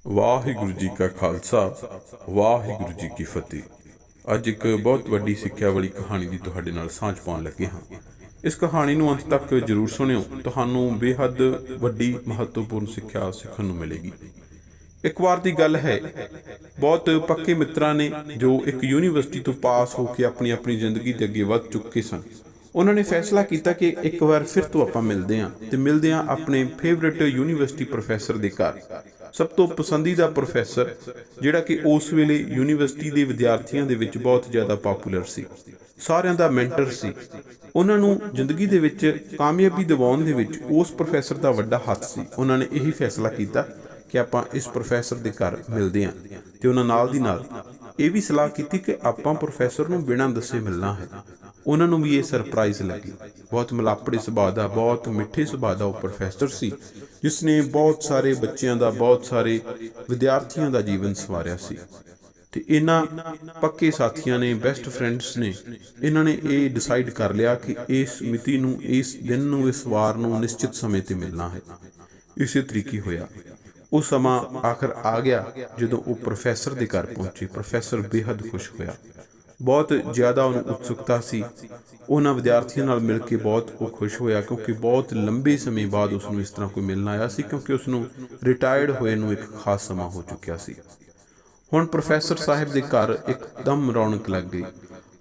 ਵਾਹਿਗੁਰੂ ਜੀ ਕਾ ਖਾਲਸਾ ਵਾਹਿਗੁਰੂ ਜੀ ਕੀ ਫਤਿਹ। ਅੱਜ ਇੱਕ ਬਹੁਤ ਵੱਡੀ ਸਿੱਖਿਆ ਵਾਲੀ ਕਹਾਣੀ ਦੀ ਤੁਹਾਡੇ ਨਾਲ ਸਾਂਝ ਪਾਉਣ ਲੱਗੇ ਹਾਂ। ਇਸ ਕਹਾਣੀ ਨੂੰ ਅੰਤ ਤੱਕ ਜ਼ਰੂਰ ਸੁਣਿਓ, ਤੁਹਾਨੂੰ ਬੇਹੱਦ ਵੱਡੀ ਮਹੱਤਵਪੂਰਨ ਸਿੱਖਿਆ ਸਿੱਖਣ ਨੂੰ ਮਿਲੇਗੀ। ਇੱਕ ਵਾਰ ਦੀ ਗੱਲ ਹੈ, ਬਹੁਤ ਪੱਕੇ ਮਿੱਤਰਾਂ ਨੇ ਜੋ ਇੱਕ ਯੂਨੀਵਰਸਿਟੀ ਤੋਂ ਪਾਸ ਹੋ ਕੇ ਆਪਣੀ ਆਪਣੀ ਜ਼ਿੰਦਗੀ ਦੇ ਅੱਗੇ ਵੱਧ ਚੁੱਕੇ ਸਨ, ਉਹਨਾਂ ਨੇ ਫੈਸਲਾ ਕੀਤਾ ਕਿ ਇੱਕ ਵਾਰ ਫਿਰ ਤੋਂ ਆਪਾਂ ਮਿਲਦੇ ਹਾਂ ਤੇ ਮਿਲਦੇ ਹਾਂ ਆਪਣੇ ਫੇਵਰੇਟ ਯੂਨੀਵਰਸਿਟੀ ਪ੍ਰੋਫੈਸਰ ਦੇ ਘਰ। ਸਭ ਤੋਂ ਪਸੰਦੀਦਾ ਪ੍ਰੋਫੈਸਰ ਜਿਹੜਾ ਕਿ ਉਸ ਵੇਲੇ ਯੂਨੀਵਰਸਿਟੀ ਦੇ ਵਿਦਿਆਰਥੀਆਂ ਦੇ ਵਿੱਚ ਬਹੁਤ ਜ਼ਿਆਦਾ ਪਪੂਲਰ ਸੀ, ਸਾਰਿਆਂ ਦਾ ਮੈਂਟਰ ਸੀ। ਉਹਨਾਂ ਨੂੰ ਜ਼ਿੰਦਗੀ ਦੇ ਵਿੱਚ ਕਾਮਯਾਬੀ ਦਿਵਾਉਣ ਦੇ ਵਿੱਚ ਉਸ ਪ੍ਰੋਫੈਸਰ ਦਾ ਵੱਡਾ ਹੱਥ ਸੀ। ਉਹਨਾਂ ਨੇ ਇਹੀ ਫੈਸਲਾ ਕੀਤਾ ਕਿ ਆਪਾਂ ਇਸ ਪ੍ਰੋਫੈਸਰ ਦੇ ਘਰ ਮਿਲਦੇ ਹਾਂ ਤੇ ਉਹਨਾਂ ਨਾਲ ਦੀ ਨਾਲ ਇਹ ਵੀ ਸਲਾਹ ਕੀਤੀ ਕਿ ਆਪਾਂ ਪ੍ਰੋਫੈਸਰ ਨੂੰ ਬਿਨਾਂ ਦੱਸੇ ਮਿਲਣਾ ਹੈ। ਉਹਨਾਂ ਨੂੰ ਵੀ ਇਹ ਸਰਪ੍ਰਾਈਜ਼ ਲੱਗੀ। ਬਹੁਤ ਮਿਲਾਪੜੇ ਸੁਭਾਅ ਦਾ, ਬਹੁਤ ਮਿੱਠੇ ਸੁਭਾਅ ਦਾ ਉਹ ਪ੍ਰੋਫੈਸਰ ਸੀ, ਜਿਸ ਨੇ ਬਹੁਤ ਸਾਰੇ ਬੱਚਿਆਂ ਦਾ, ਬਹੁਤ ਸਾਰੇ ਵਿਦਿਆਰਥੀਆਂ ਦਾ ਜੀਵਨ ਸੰਵਾਰਿਆ ਸੀ। ਤੇ ਇਹਨਾਂ ਪੱਕੇ ਸਾਥੀਆਂ ਨੇ, ਬੈਸਟ ਫਰੈਂਡਸ ਨੇ, ਇਹਨਾਂ ਨੇ ਇਹ ਡਿਸਾਈਡ ਕਰ ਲਿਆ ਕਿ ਇਸ ਮਿਤੀ ਨੂੰ, ਇਸ ਦਿਨ ਨੂੰ, ਇਸ ਵਾਰ ਨੂੰ ਨਿਸ਼ਚਿਤ ਸਮੇਂ ਤੇ ਮਿਲਣਾ ਹੈ। ਇਸੇ ਤਰੀਕੇ ਹੋਇਆ। ਉਹ ਸਮਾਂ ਆਖਰ ਆ ਗਿਆ ਜਦੋਂ ਉਹ ਪ੍ਰੋਫੈਸਰ ਦੇ ਘਰ ਪਹੁੰਚੇ। ਪ੍ਰੋਫੈਸਰ ਬੇਹੱਦ ਖੁਸ਼ ਹੋਇਆ, ਬਹੁਤ ਜ਼ਿਆਦਾ ਉਹਨੂੰ ਉਤਸੁਕਤਾ ਸੀ। ਉਹਨਾਂ ਵਿਦਿਆਰਥੀਆਂ ਨਾਲ ਮਿਲ ਕੇ ਬਹੁਤ ਉਹ ਖੁਸ਼ ਹੋਇਆ, ਕਿਉਂਕਿ ਬਹੁਤ ਲੰਬੇ ਸਮੇਂ ਬਾਅਦ ਉਸ ਨੂੰ ਇਸ ਤਰ੍ਹਾਂ ਕੋਈ ਮਿਲਣ ਆਇਆ ਸੀ, ਕਿਉਂਕਿ ਉਸ ਨੂੰ ਰਿਟਾਇਰਡ ਹੋਏ ਨੂੰ ਇੱਕ ਖਾਸ ਸਮਾਂ ਹੋ ਚੁੱਕਿਆ ਸੀ। ਹੁਣ ਪ੍ਰੋਫੈਸਰ ਸਾਹਿਬ ਦੇ ਘਰ ਇੱਕਦਮ ਰੌਣਕ ਲੱਗ ਗਈ।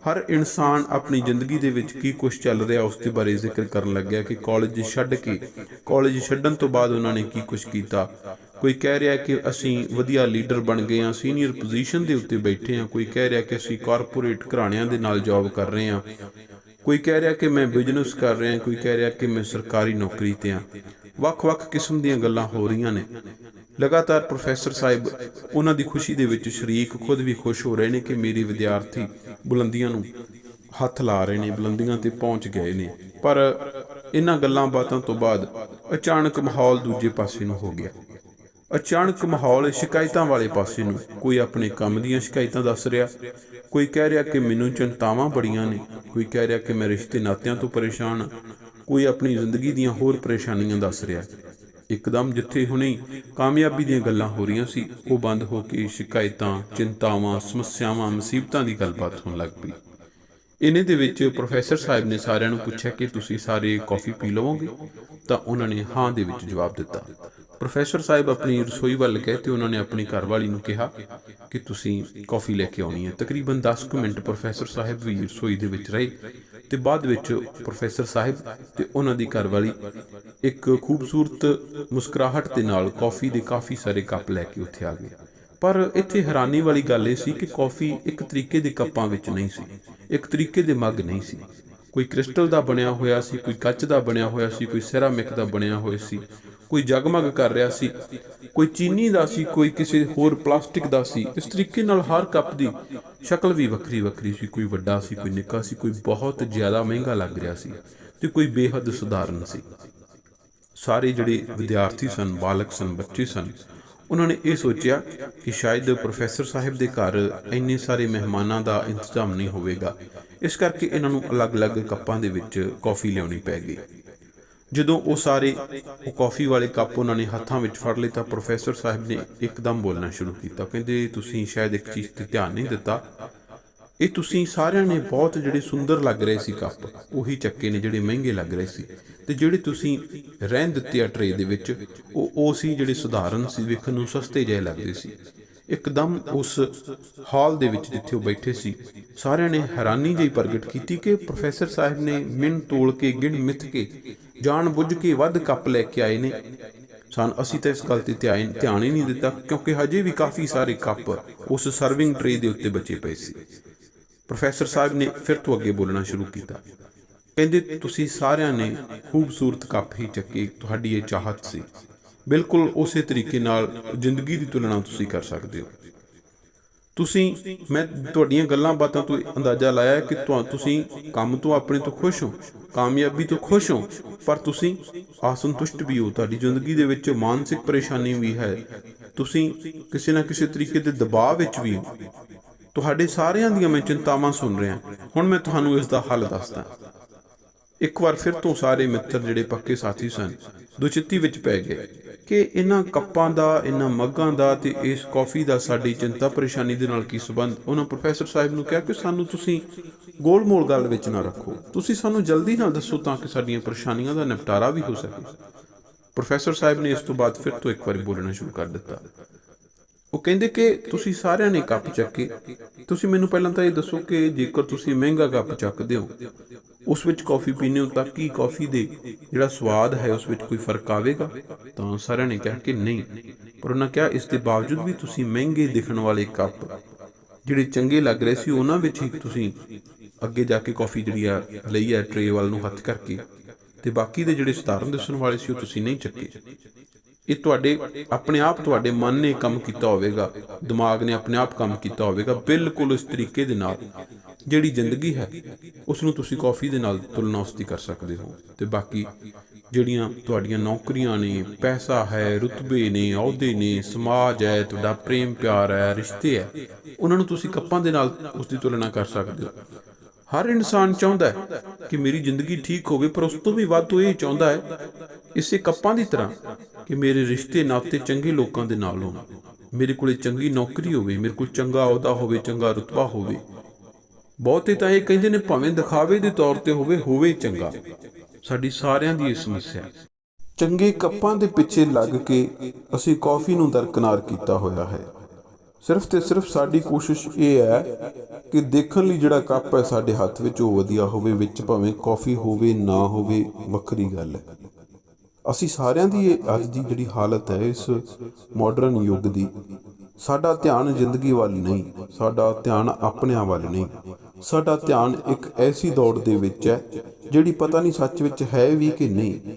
ਹਰ ਇਨਸਾਨ ਆਪਣੀ ਜ਼ਿੰਦਗੀ ਦੇ ਵਿੱਚ ਕੀ ਕੁਝ ਚੱਲ ਰਿਹਾ ਉਸ ਦੇ ਬਾਰੇ ਜ਼ਿਕਰ ਕਰਨ ਲੱਗਿਆ ਕਿ ਕਾਲਜ ਛੱਡਣ ਤੋਂ ਬਾਅਦ ਉਹਨਾਂ ਨੇ ਕੀ ਕੁਝ ਕੀਤਾ। ਕੋਈ ਕਹਿ ਰਿਹਾ ਕਿ ਅਸੀਂ ਵਧੀਆ ਲੀਡਰ ਬਣ ਗਏ ਹਾਂ, ਸੀਨੀਅਰ ਪੋਜੀਸ਼ਨ ਦੇ ਉੱਤੇ ਬੈਠੇ ਹਾਂ। ਕੋਈ ਕਹਿ ਰਿਹਾ ਕਿ ਅਸੀਂ ਕਾਰਪੋਰੇਟ ਘਰਾਣਿਆਂ ਦੇ ਨਾਲ ਜੌਬ ਕਰ ਰਹੇ ਹਾਂ। ਕੋਈ ਕਹਿ ਰਿਹਾ ਕਿ ਮੈਂ ਬਿਜ਼ਨਸ ਕਰ ਰਿਹਾ। ਕੋਈ ਕਹਿ ਰਿਹਾ ਕਿ ਮੈਂ ਸਰਕਾਰੀ ਨੌਕਰੀ ਤੇ ਹਾਂ। ਵੱਖ-ਵੱਖ ਕਿਸਮ ਦੀਆਂ ਗੱਲਾਂ ਹੋ ਰਹੀਆਂ ਨੇ। ਲਗਾਤਾਰ ਪ੍ਰੋਫੈਸਰ ਸਾਹਿਬ ਉਹਨਾਂ ਦੀ ਖੁਸ਼ੀ ਦੇ ਵਿੱਚ ਸ਼ਰੀਕ, ਖੁਦ ਵੀ ਖੁਸ਼ ਹੋ ਰਹੇ ਨੇ ਕਿ ਮੇਰੇ ਵਿਦਿਆਰਥੀ ਬੁਲੰਦੀਆਂ ਨੂੰ ਹੱਥ ਲਾ ਰਹੇ ਨੇ, ਬੁਲੰਦੀਆਂ ਤੇ ਪਹੁੰਚ ਗਏ ਨੇ। ਪਰ ਇਹਨਾਂ ਗੱਲਾਂ ਬਾਤਾਂ ਤੋਂ ਬਾਅਦ ਅਚਾਨਕ ਮਾਹੌਲ ਦੂਜੇ ਪਾਸੇ ਨੂੰ ਹੋ ਗਿਆ। ਅਚਾਨਕ ਮਾਹੌਲ ਸ਼ਿਕਾਇਤਾਂ ਵਾਲੇ ਪਾਸੇ ਨੂੰ। ਕੋਈ ਆਪਣੇ ਕੰਮ ਦੀਆਂ ਸ਼ਿਕਾਇਤਾਂ ਦੱਸ ਰਿਹਾ, ਕੋਈ ਕਹਿ ਰਿਹਾ ਕਿ ਮੈਨੂੰ ਚਿੰਤਾਵਾਂ ਬੜੀਆਂ ਨੇ, ਕੋਈ ਕਹਿ ਰਿਹਾ ਕਿ ਮੈਂ ਰਿਸ਼ਤੇ ਨਾਤਿਆਂ ਤੋਂ ਪਰੇਸ਼ਾਨ ਹਾਂ, ਕੋਈ ਆਪਣੀ ਜ਼ਿੰਦਗੀ ਦੀਆਂ ਹੋਰ ਪਰੇਸ਼ਾਨੀਆਂ ਦੱਸ ਰਿਹਾ। ਇੱਕਦਮ ਜਿੱਥੇ ਹੁਣੇ ਕਾਮਯਾਬੀ ਦੀਆਂ ਗੱਲਾਂ ਹੋ ਰਹੀਆਂ ਸੀ, ਉਹ ਬੰਦ ਹੋ ਕੇ ਸ਼ਿਕਾਇਤਾਂ, ਚਿੰਤਾਵਾਂ, ਸਮੱਸਿਆਵਾਂ, ਮੁਸੀਬਤਾਂ ਦੀ ਗੱਲਬਾਤ ਹੋਣ ਲੱਗ ਪਈ। ਇਹਨੇ ਦੇ ਵਿੱਚ ਪ੍ਰੋਫੈਸਰ ਸਾਹਿਬ ਨੇ ਸਾਰਿਆਂ ਨੂੰ ਪੁੱਛਿਆ ਕਿ ਤੁਸੀਂ ਸਾਰੇ ਕੌਫੀ ਪੀ ਲਵੋਗੇ? ਤਾਂ ਉਹਨਾਂ ਨੇ ਹਾਂ ਦੇ ਵਿੱਚ ਜਵਾਬ ਦਿੱਤਾ। ਪ੍ਰੋਫੈਸਰ ਸਾਹਿਬ ਆਪਣੀ ਰਸੋਈ ਵੱਲ ਗਏ ਤੇ ਉਹਨਾਂ ਨੇ ਆਪਣੀ ਘਰਵਾਲੀ ਨੂੰ ਕਿਹਾ ਕਿ ਤੁਸੀਂ ਕੌਫੀ ਲੈ ਕੇ ਆਉਣੀ ਹੈ। ਤਕਰੀਬਨ 10 ਮਿੰਟ ਪ੍ਰੋਫੈਸਰ ਸਾਹਿਬ ਵੀ ਰਸੋਈ ਦੇ ਵਿੱਚ ਰਹੇ ਤੇ ਬਾਅਦ ਵਿੱਚ ਪ੍ਰੋਫੈਸਰ ਸਾਹਿਬ ਤੇ ਉਹਨਾਂ ਦੀ ਘਰਵਾਲੀ ਇੱਕ ਖੂਬਸੂਰਤ ਮੁਸਕਰਾਹਟ ਦੇ ਨਾਲ ਕੌਫੀ ਦੇ ਕਾਫੀ ਸਾਰੇ ਕੱਪ ਲੈ ਕੇ ਉੱਥੇ ਆ ਗਏ। ਪਰ ਇੱਥੇ ਹੈਰਾਨੀ ਵਾਲੀ ਗੱਲ ਇਹ ਸੀ ਕਿ ਕੌਫੀ ਇੱਕ ਤਰੀਕੇ ਦੇ ਕੱਪਾਂ ਵਿੱਚ ਨਹੀਂ ਸੀ, ਇੱਕ ਤਰੀਕੇ ਦੇ ਮੱਗ ਨਹੀਂ ਸੀ। ਕੋਈ ਕ੍ਰਿਸਟਲ ਦਾ ਬਣਿਆ ਹੋਇਆ ਸੀ, ਕੋਈ ਕੱਚ ਦਾ ਬਣਿਆ ਹੋਇਆ ਸੀ, ਕੋਈ ਸੈਰਾਮਿਕ ਦਾ ਬਣਿਆ ਹੋਇਆ ਸੀ, ਕੋਈ ਜਗਮਗ ਕਰ ਰਿਹਾ ਸੀ, ਕੋਈ ਚੀਨੀ ਦਾ ਸੀ, ਕੋਈ ਕਿਸੇ ਹੋਰ ਪਲਾਸਟਿਕ ਦਾ ਸੀ। ਇਸ ਤਰੀਕੇ ਨਾਲ ਹਰ ਕੱਪ ਦੀ ਸ਼ਕਲ ਵੀ ਵੱਖਰੀ ਵੱਖਰੀ ਸੀ। ਕੋਈ ਵੱਡਾ ਸੀ, ਕੋਈ ਨਿੱਕਾ ਸੀ, ਕੋਈ ਬਹੁਤ ਜ਼ਿਆਦਾ ਮਹਿੰਗਾ ਲੱਗ ਰਿਹਾ ਸੀ ਤੇ ਕੋਈ ਬੇਹੱਦ ਸਧਾਰਨ ਸੀ। ਸਾਰੇ ਜਿਹੜੇ ਵਿਦਿਆਰਥੀ ਸਨ, ਬਾਲਕ ਸਨ, ਬੱਚੇ ਸਨ, ਉਹਨਾਂ ਨੇ ਇਹ ਸੋਚਿਆ ਕਿ ਸ਼ਾਇਦ ਪ੍ਰੋਫੈਸਰ ਸਾਹਿਬ ਦੇ ਘਰ ਇੰਨੇ ਸਾਰੇ ਮਹਿਮਾਨਾਂ ਦਾ ਇੰਤਜ਼ਾਮ ਨਹੀਂ ਹੋਵੇਗਾ, ਇਸ ਕਰਕੇ ਇਹਨਾਂ ਨੂੰ ਅਲੱਗ-ਅਲੱਗ ਕੱਪਾਂ ਦੇ ਵਿੱਚ ਕੌਫੀ ਲਿਆਉਣੀ ਪੈ ਗਈ। ਜਦੋਂ ਉਹ ਸਾਰੇ ਕੌਫੀ ਵਾਲੇ ਕੱਪ ਉਹਨਾਂ ਨੇ ਹੱਥਾਂ ਵਿੱਚ ਫੜ ਲਏ ਤਾਂ ਪ੍ਰੋਫੈਸਰ ਸਾਹਿਬ ਨੇ ਇੱਕਦਮ ਬੋਲਣਾ ਸ਼ੁਰੂ ਕੀਤਾ। ਕਹਿੰਦੇ, ਤੁਸੀਂ ਸ਼ਾਇਦ ਇੱਕ ਚੀਜ਼ ਤੇ ਧਿਆਨ ਨਹੀਂ ਦਿੱਤਾ। ਇਹ ਤੁਸੀਂ ਸਾਰਿਆਂ ਨੇ ਬਹੁਤ ਜਿਹੜੇ ਸੁੰਦਰ ਲੱਗ ਰਹੇ ਸੀ ਕੱਪ, ਉਹੀ ਚੱਕੇ ਨੇ ਜਿਹੜੇ ਮਹਿੰਗੇ ਲੱਗ ਰਹੇ ਸੀ, ਤੇ ਜਿਹੜੇ ਤੁਸੀਂ ਰਹਿਣ ਦਿੱਤੇ ਆ ਟਰੇ ਦੇ ਵਿੱਚ, ਉਹ ਸੀ ਜਿਹੜੇ ਸਧਾਰਨ ਸੀ, ਵੇਖਣ ਨੂੰ ਸਸਤੇ ਜਿਹੇ ਲੱਗਦੇ ਸੀ। ਇੱਕਦਮ ਉਸ ਹਾਲ ਦੇ ਵਿੱਚ ਜਿੱਥੇ ਉਹ ਬੈਠੇ ਸੀ, ਸਾਰਿਆਂ ਨੇ ਹੈਰਾਨੀ ਜਿਹੀ ਪ੍ਰਗਟ ਕੀਤੀ ਕਿ ਪ੍ਰੋਫੈਸਰ ਸਾਹਿਬ ਨੇ ਮਿਣ ਤੋਲ ਕੇ, ਗਿਣ ਮਿੱਥ ਕੇ, ਜਾਣ ਬੁੱਝ ਕੇ ਵੱਧ ਕੱਪ ਲੈ ਕੇ ਆਏ ਨੇ। ਅਸੀਂ ਤਾਂ ਇਸ ਗੱਲ ਤੇ ਧਿਆਨ ਹੀ ਨਹੀਂ ਦਿੱਤਾ, ਕਿਉਂਕਿ ਹਜੇ ਵੀ ਕਾਫੀ ਸਾਰੇ ਕੱਪ ਉਸ ਸਰਵਿੰਗ ਟਰੇ ਦੇ ਉੱਤੇ ਬਚੇ ਪਏ ਸੀ। ਪ੍ਰੋਫੈਸਰ ਸਾਹਿਬ ਨੇ ਫਿਰ ਤੋਂ ਅੱਗੇ ਬੋਲਣਾ ਸ਼ੁਰੂ ਕੀਤਾ। ਕਹਿੰਦੇ, ਤੁਸੀਂ ਸਾਰਿਆਂ ਨੇ ਖੂਬਸੂਰਤ ਕੱਪ ਹੀ ਚੱਕੇ, ਤੁਹਾਡੀ ਇਹ ਚਾਹਤ ਸੀ। ਬਿਲਕੁਲ ਉਸੇ ਤਰੀਕੇ ਨਾਲ ਜ਼ਿੰਦਗੀ ਦੀ ਤੁਲਨਾ ਤੁਸੀਂ ਕਰ ਸਕਦੇ ਹੋ। ਮੈਂ ਤੁਹਾਡੀਆਂ ਗੱਲਾਂ ਬਾਤਾਂ ਤੋਂ ਅੰਦਾਜ਼ਾ ਲਾਇਆ ਕਿ ਤੁਸੀਂ ਕੰਮ ਤੋਂ ਆਪਣੇ ਤੋਂ ਖੁਸ਼ ਹੋ, ਕਾਮਯਾਬੀ ਤੋਂ ਖੁਸ਼ ਹੋ, ਪਰ ਤੁਸੀਂ ਅਸੰਤੁਸ਼ਟ ਵੀ ਹੋ। ਤੁਹਾਡੀ ਜ਼ਿੰਦਗੀ ਦੇ ਵਿੱਚ ਮਾਨਸਿਕ ਪਰੇਸ਼ਾਨੀ ਵੀ ਹੈ, ਤੁਸੀਂ ਕਿਸੇ ਨਾ ਕਿਸੇ ਤਰੀਕੇ ਦੇ ਦਬਾਅ ਵਿੱਚ ਵੀ ਹੋ। ਤੁਹਾਡੇ ਸਾਰਿਆਂ ਦੀਆਂ ਮੈਂ ਚਿੰਤਾਵਾਂ ਸੁਣ ਰਿਹਾ। ਹੁਣ ਮੈਂ ਤੁਹਾਨੂੰ ਇਸ ਦਾ ਹੱਲ ਦੱਸਦਾ। ਇੱਕ ਵਾਰ ਫਿਰ ਤੋਂ ਸਾਰੇ ਮਿੱਤਰ ਜਿਹੜੇ ਪੱਕੇ ਸਾਥੀ ਸਨ ਦੁਚਿੱਤੀ ਵਿੱਚ ਪੈ ਗਏ। ਕਿ ਇਹਨਾਂ ਕੱਪਾਂ ਦਾ, ਇਹਨਾਂ ਮੱਗਾਂ ਦਾ ਤੇ ਇਸ ਕੌਫੀ ਦਾ ਸਾਡੀ ਚਿੰਤਾ ਪਰੇਸ਼ਾਨੀ ਦੇ ਨਾਲ ਕੀ ਸੰਬੰਧ। ਉਹਨਾਂ ਪ੍ਰੋਫੈਸਰ ਸਾਹਿਬ ਨੂੰ ਕਿਹਾ ਕਿ ਸਾਨੂੰ ਤੁਸੀਂ ਗੋਲ ਮੋਲ ਗੱਲ ਵਿੱਚ ਨਾ ਰੱਖੋ, ਤੁਸੀਂ ਸਾਨੂੰ ਜਲਦੀ ਨਾਲ ਦੱਸੋ ਤਾਂ ਕਿ ਸਾਡੀਆਂ ਪਰੇਸ਼ਾਨੀਆਂ ਦਾ ਨਿਪਟਾਰਾ ਵੀ ਹੋ ਸਕੇ। ਪ੍ਰੋਫੈਸਰ ਸਾਹਿਬ ਨੇ ਇਸ ਤੋਂ ਬਾਅਦ ਫਿਰ ਤੋਂ ਇੱਕ ਵਾਰੀ ਬੋਲਣਾ ਸ਼ੁਰੂ ਕਰ ਦਿੱਤਾ। ਉਹ ਕਹਿੰਦੇ ਕਿ ਤੁਸੀਂ ਸਾਰਿਆਂ ਨੇ ਕੱਪ ਚੱਕੇ, ਤੁਸੀਂ ਮੈਨੂੰ ਪਹਿਲਾਂ ਤਾਂ ਇਹ ਦੱਸੋ ਕਿ ਜੇਕਰ ਤੁਸੀਂ ਮਹਿੰਗਾ ਕੱਪ ਚੱਕਦੇ ਹੋ, ਉਸ ਵਿੱਚ ਕੌਫੀ ਪੀਂਦੇ ਹੋ, ਤਾਂ ਕੀ ਕੌਫੀ ਦੇ ਜਿਹੜਾ ਸਵਾਦ ਹੈ ਉਸ ਵਿੱਚ ਕੋਈ ਫਰਕ ਆਵੇਗਾ? ਤਾਂ ਸਾਰਿਆਂ ਨੇ ਕਿਹਾ ਕਿ ਨਹੀਂ। ਪਰ ਉਹਨਾਂ ਕਿਹਾ ਇਸ ਦੇ ਬਾਵਜੂਦ ਵੀ ਤੁਸੀਂ ਮਹਿੰਗੇ ਦਿਖਣ ਵਾਲੇ ਕੱਪ ਜਿਹੜੇ ਚੰਗੇ ਲੱਗ ਰਹੇ ਸੀ ਉਹਨਾਂ ਵਿੱਚ ਹੀ ਤੁਸੀਂ ਅੱਗੇ ਜਾ ਕੇ ਕੌਫੀ ਜਿਹੜੀ ਆ ਲਈ ਹੈ ਟਰੇ ਵੱਲ ਨੂੰ ਹੱਥ ਕਰਕੇ, ਤੇ ਬਾਕੀ ਦੇ ਜਿਹੜੇ ਸਧਾਰਨ ਦਿਸਣ ਵਾਲੇ ਸੀ ਉਹ ਤੁਸੀਂ ਨਹੀਂ ਚੱਕੇ। ਇਹ ਤੁਹਾਡੇ ਆਪਣੇ ਆਪ, ਤੁਹਾਡੇ ਮਨ ਨੇ ਕੰਮ ਕੀਤਾ ਹੋਵੇਗਾ, ਦਿਮਾਗ ਨੇ ਆਪਣੇ ਆਪ ਕੰਮ ਕੀਤਾ ਹੋਵੇਗਾ। ਬਿਲਕੁਲ ਇਸ ਤਰੀਕੇ ਦੇ ਨਾਲ ਜਿਹੜੀ ਜ਼ਿੰਦਗੀ ਹੈ ਉਸ ਨੂੰ ਤੁਸੀਂ ਕੌਫੀ ਦੇ ਨਾਲ ਤੁਲਨਾ ਉਸਦੀ ਕਰ ਸਕਦੇ ਹੋ। ਤੇ ਬਾਕੀ ਜਿਹੜੀਆਂ ਤੁਹਾਡੀਆਂ ਨੌਕਰੀਆਂ ਨੇ, ਪੈਸਾ ਹੈ, ਰੁਤਬੇ ਨੇ, ਅਹੁਦੇ ਨੇ, ਸਮਾਜ ਹੈ, ਤੁਹਾਡਾ ਪ੍ਰੇਮ ਪਿਆਰ ਹੈ, ਰਿਸ਼ਤੇ ਹੈ, ਉਹਨਾਂ ਨੂੰ ਤੁਸੀਂ ਕੱਪਾਂ ਦੇ ਨਾਲ ਉਸਦੀ ਤੁਲਨਾ ਕਰ ਸਕਦੇ ਹੋ। ਹਰ ਇਨਸਾਨ ਚਾਹੁੰਦਾ ਹੈ ਕਿ ਮੇਰੀ ਜ਼ਿੰਦਗੀ ਠੀਕ ਹੋਵੇ, ਪਰ ਉਸ ਤੋਂ ਵੀ ਵੱਧ ਉਹ ਇਹ ਚਾਹੁੰਦਾ ਹੈ ਇਸੇ ਕੱਪਾਂ ਦੀ ਤਰ੍ਹਾਂ ਕਿ ਮੇਰੇ ਰਿਸ਼ਤੇ ਨਾਤੇ ਚੰਗੇ ਲੋਕਾਂ ਦੇ ਨਾਲ ਹੋਣ, ਮੇਰੇ ਕੋਲੇ ਚੰਗੀ ਨੌਕਰੀ ਹੋਵੇ, ਮੇਰੇ ਕੋਲ ਚੰਗਾ ਅਹੁਦਾ ਹੋਵੇ, ਚੰਗਾ ਰੁਤਬਾ ਹੋਵੇ। ਬਹੁਤੇ ਤਾਂ ਇਹ ਕਹਿੰਦੇ ਨੇ ਭਾਵੇਂ ਦਿਖਾਵੇ ਦੇ ਤੌਰ ਤੇ ਹੋਵੇ ਚੰਗਾ। ਸਾਡੀ ਸਾਰਿਆਂ ਦੀ ਇਹ ਸਮੱਸਿਆ, ਚੰਗੇ ਕੱਪਾਂ ਦੇ ਪਿੱਛੇ ਲੱਗ ਕੇ ਅਸੀਂ ਕੌਫੀ ਨੂੰ ਦਰਕਨਾਰ ਕੀਤਾ ਹੋਇਆ ਹੈ। ਸਿਰਫ ਤੇ ਸਿਰਫ ਸਾਡੀ ਕੋਸ਼ਿਸ਼ ਇਹ ਹੈ ਕਿ ਦੇਖਣ ਲਈ ਜਿਹੜਾ ਕੱਪ ਹੈ ਸਾਡੇ ਹੱਥ ਵਿੱਚ ਉਹ ਵਧੀਆ ਹੋਵੇ, ਵਿੱਚ ਭਾਵੇਂ ਕੌਫੀ ਹੋਵੇ ਨਾ ਹੋਵੇ ਵੱਖਰੀ ਗੱਲ ਹੈ। ਅਸੀਂ ਸਾਰਿਆਂ ਦੀ ਇਹ ਅੱਜ ਦੀ ਜਿਹੜੀ ਹਾਲਤ ਹੈ ਇਸ ਮਾਡਰਨ ਯੁੱਗ ਦੀ, ਸਾਡਾ ਧਿਆਨ ਜ਼ਿੰਦਗੀ ਵੱਲ ਨਹੀਂ, ਸਾਡਾ ਧਿਆਨ ਆਪਣਿਆਂ ਵੱਲ ਨਹੀਂ, ਸਾਡਾ ਧਿਆਨ ਇੱਕ ਐਸੀ ਦੌੜ ਦੇ ਵਿੱਚ ਹੈ ਜਿਹੜੀ ਪਤਾ ਨਹੀਂ ਸੱਚ ਵਿੱਚ ਹੈ ਵੀ ਕਿ ਨਹੀਂ।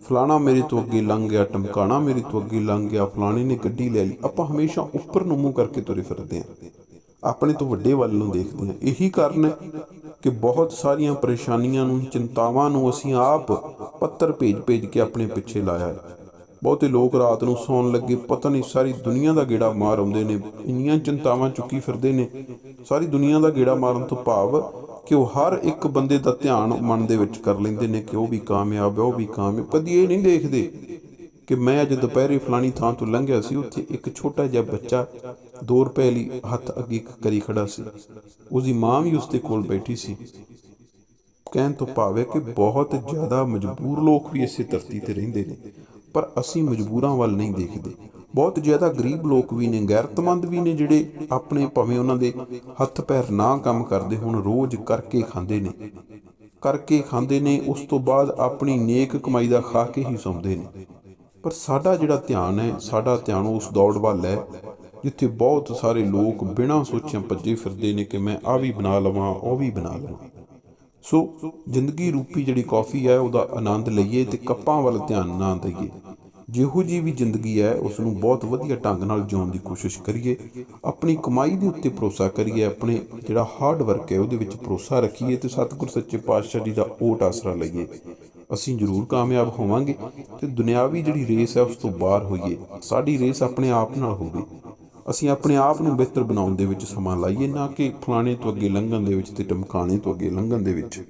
ਫਲਾਣਾ ਮੇਰੇ ਤੋਂ ਅੱਗੇ ਲੰਘ ਗਿਆ, ਟਮਕਾਣਾ ਮੇਰੇ ਤੋਂ ਅੱਗੇ ਲੰਘ ਗਿਆ, ਫਲਾਣੇ ਨੇ ਗੱਡੀ ਲੈ ਲਈ। ਆਪਾਂ ਹਮੇਸ਼ਾ ਉੱਪਰ ਨੂੰ ਮੂੰਹ ਕਰਕੇ ਤੁਰੇ ਫਿਰਦੇ ਹਾਂ, ਆਪਣੇ ਤੋਂ ਵੱਡੇ ਵੱਲ ਨੂੰ ਦੇਖਦੇ ਹਾਂ। ਇਹੀ ਕਾਰਨ ਹੈ ਕਿ ਬਹੁਤ ਸਾਰੀਆਂ ਪਰੇਸ਼ਾਨੀਆਂ ਨੂੰ, ਚਿੰਤਾਵਾਂ ਨੂੰ ਅਸੀਂ ਆਪ ਪੱਤਰ ਭੇਜ ਕੇ ਆਪਣੇ ਪਿੱਛੇ ਲਾਇਆ ਹੈ। ਬਹੁਤੇ ਲੋਕ ਰਾਤ ਨੂੰ ਸੌਣ ਲੱਗੇ ਪਤਾ ਨਹੀਂ ਸਾਰੀ ਦੁਨੀਆ ਦਾ ਗੇੜਾ ਮਾਰ ਆਉਂਦੇ ਨੇ, ਇੰਨੀਆਂ ਚਿੰਤਾਵਾਂ ਚੁੱਕੀ ਫਿਰਦੇ ਨੇ। ਸਾਰੀ ਦੁਨੀਆ ਦਾ ਗੇੜਾ ਮਾਰਨ ਤੋਂ ਭਾਵ ਕਿ ਉਹ ਹਰ ਇੱਕ ਬੰਦੇ ਦਾ ਧਿਆਨ ਮਨ ਦੇ ਵਿੱਚ ਕਰ ਲੈਂਦੇ ਨੇ ਕਿ ਉਹ ਵੀ ਕਾਮਯਾਬ ਹੈ, ਉਹ ਵੀ ਕਾਮਯਾਬ। ਕਦੀ ਇਹ ਨਹੀਂ ਦੇਖਦੇ ਕਿ ਮੈਂ ਅੱਜ ਦੁਪਹਿਰੇ ਫਲਾਣੀ ਥਾਂ ਤੋਂ ਲੰਘਿਆ ਸੀ, ਉੱਥੇ ਇੱਕ ਛੋਟਾ ਜਿਹਾ ਬੱਚਾ 2 ਰੁਪਏ ਲਈ ਹੱਥ ਅੱਗੇ ਕਰੀ ਖੜਾ ਸੀ, ਉਹਦੀ ਮਾਂ ਵੀ ਉਸਦੇ ਕੋਲ ਬੈਠੀ ਸੀ। ਕਹਿਣ ਤੋਂ ਭਾਵ ਹੈ ਕਿ ਬਹੁਤ ਜ਼ਿਆਦਾ ਮਜਬੂਰ ਲੋਕ ਵੀ ਇਸੇ ਧਰਤੀ ਤੇ ਰਹਿੰਦੇ ਨੇ, ਪਰ ਅਸੀਂ ਮਜਬੂਰਾਂ ਵੱਲ ਨਹੀਂ ਦੇਖਦੇ। ਬਹੁਤ ਜ਼ਿਆਦਾ ਗਰੀਬ ਲੋਕ ਵੀ ਨੇ, ਗੈਰਤਮੰਦ ਵੀ ਨੇ, ਜਿਹੜੇ ਆਪਣੇ ਭਾਵੇਂ ਉਹਨਾਂ ਦੇ ਹੱਥ ਪੈਰ ਨਾ ਕੰਮ ਕਰਦੇ ਹੋਣ, ਰੋਜ਼ ਕਰਕੇ ਖਾਂਦੇ ਨੇ, ਉਸ ਤੋਂ ਬਾਅਦ ਆਪਣੀ ਨੇਕ ਕਮਾਈ ਦਾ ਖਾ ਕੇ ਹੀ ਸੌਂਦੇ ਨੇ। ਪਰ ਸਾਡਾ ਜਿਹੜਾ ਧਿਆਨ ਹੈ, ਸਾਡਾ ਧਿਆਨ ਉਸ ਦੌੜ ਵੱਲ ਹੈ ਜਿੱਥੇ ਬਹੁਤ ਸਾਰੇ ਲੋਕ ਬਿਨਾਂ ਸੋਚਿਆਂ ਭੱਜੇ ਫਿਰਦੇ ਨੇ ਕਿ ਮੈਂ ਆਹ ਵੀ ਬਣਾ ਲਵਾਂ, ਉਹ ਵੀ ਬਣਾ ਲਵਾਂ। ਸੋ ਜ਼ਿੰਦਗੀ ਰੂਪੀ ਜਿਹੜੀ ਕੌਫੀ ਹੈ ਉਹਦਾ ਆਨੰਦ ਲਈਏ ਤੇ ਕੱਪਾਂ ਵੱਲ ਧਿਆਨ ਨਾ ਦਈਏ। ਜਿਹੋ ਜਿਹੀ ਵੀ ਜ਼ਿੰਦਗੀ ਹੈ ਉਸ ਨੂੰ ਬਹੁਤ ਵਧੀਆ ਢੰਗ ਨਾਲ ਜਿਉਣ ਦੀ ਕੋਸ਼ਿਸ਼ ਕਰੀਏ, ਆਪਣੀ ਕਮਾਈ ਦੇ ਉੱਤੇ ਭਰੋਸਾ ਕਰੀਏ, ਆਪਣੇ ਜਿਹੜਾ ਹਾਰਡ ਵਰਕ ਹੈ ਉਹਦੇ ਵਿੱਚ ਭਰੋਸਾ ਰੱਖੀਏ ਤੇ ਸਤਿਗੁਰ ਸੱਚੇ ਪਾਤਸ਼ਾਹ ਜੀ ਦਾ ਓਟ ਆਸਰਾ ਲਈਏ। ਅਸੀਂ ਜ਼ਰੂਰ ਕਾਮਯਾਬ ਹੋਵਾਂਗੇ ਤੇ ਦੁਨਿਆਵੀ ਜਿਹੜੀ ਰੇਸ ਹੈ ਉਸ ਤੋਂ ਬਾਹਰ ਹੋਈਏ। ਸਾਡੀ ਰੇਸ ਆਪਣੇ ਆਪ ਨਾਲ ਹੋਵੇ, ਅਸੀਂ ਆਪਣੇ ਆਪ ਨੂੰ ਬਿਹਤਰ ਬਣਾਉਣ ਦੇ ਵਿੱਚ ਸਮਾਂ ਲਾਈਏ, ਨਾ ਕਿ ਫਲਾਣੇ ਤੋਂ ਅੱਗੇ ਲੰਘਣ ਦੇ ਵਿੱਚ ਤੇ ਟਮਕਾਣੇ ਤੋਂ ਅੱਗੇ ਲੰਘਣ ਦੇ ਵਿੱਚ।